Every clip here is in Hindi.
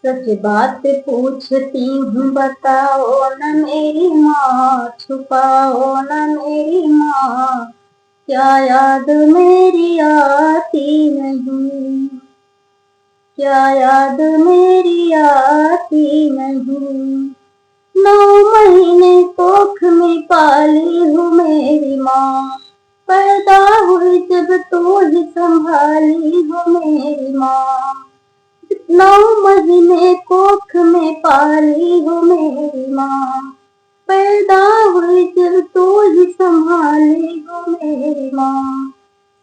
सच बात पूछती हूँ बताओ न मेरी माँ, छुपाओ न मेरी माँ, क्या याद मेरी आती नहीं, क्या याद मेरी आती नहीं। 9 महीने कोख में पाली हूँ मेरी माँ, पैदा हुई जब तो ही संभाली हूँ मेरी माँ। 9 महीने कोख में पाली हूँ मेरी माँ, पैदा हुई जब तो ही संभाली हूँ मेरी माँ।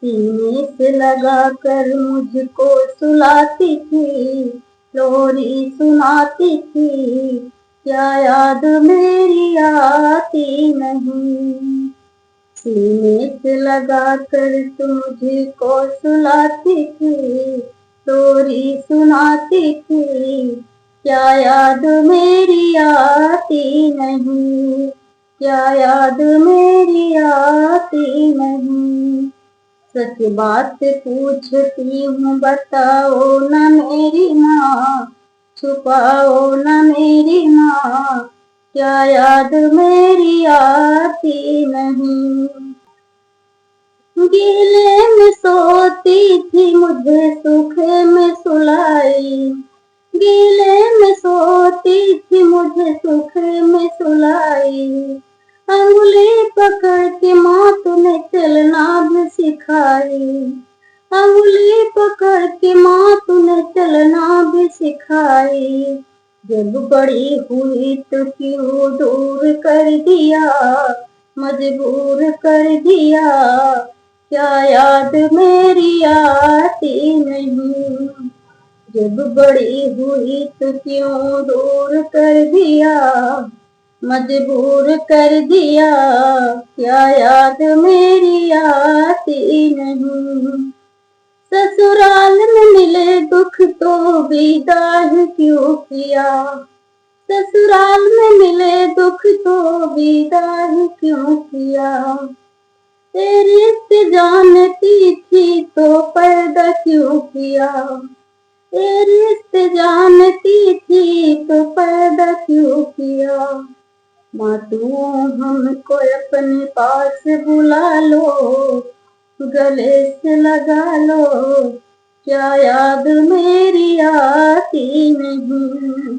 सीने से लगा कर मुझको सुलाती थी, लोरी सुनाती थी, क्या याद मेरी आती नहीं। सीने से लगा कर तुम मुझको सुलाती थी, लोरी सुनाती थी, क्या याद मेरी आती नहीं, क्या याद मेरी आती नहीं। सच बात पूछती हूँ बताओ न मेरी माँ, छुपाओ न मेरी माँ, क्या याद मेरी आती नहीं। गीले में सोती थी मुझे सूखे में सुलाई, गीले में सोती थी मुझे सूखे में सुलाई। अंगुली पकड़ के माँ तूने चलना भी सिखाई, अंगुली पकड़ के माँ तूने चलना भी सिखाई। जब बड़ी हुई तो क्यों दूर कर दिया, मजबूर कर दिया, क्या याद मेरी आती नहीं। जब बड़ी हुई तो क्यों दूर कर दिया, मजबूर कर दिया, क्या याद मेरी आती नहीं। ससुराल में मिले दुख तो विदा ही क्यों किया, ससुराल में मिले दुख तो विदा ही क्यों किया। तेरी जानती थी तो पर्दा क्यों किया, तेरी जानती थी तो पर्दा क्यों किया। माँ तू हमको अपने पास बुला लो, गले से लगा लो, क्या याद मेरी आती नहीं।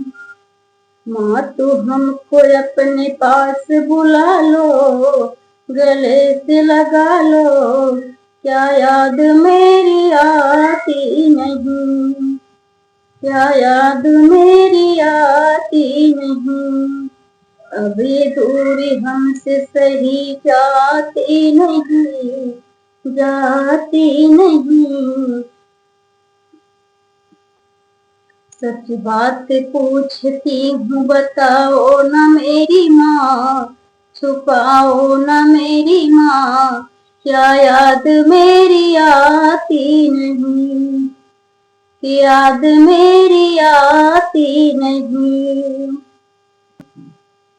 माँ तू हमको अपने पास बुला लो, गले से लगा लो, क्या याद मेरी आती नहीं, क्या याद मेरी आती नहीं। अब ये दूरी हमसे सही जाती नहीं, जाती नहीं। सच बात पूछती हूँ बताओ न मेरी माँ, छुपाओ न मेरी माँ, क्या याद मेरी आती नहीं, याद मेरी आती नहीं।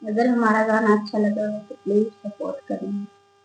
अगर हमारा गाना अच्छा लगा हो तो प्लीज सपोर्ट करें।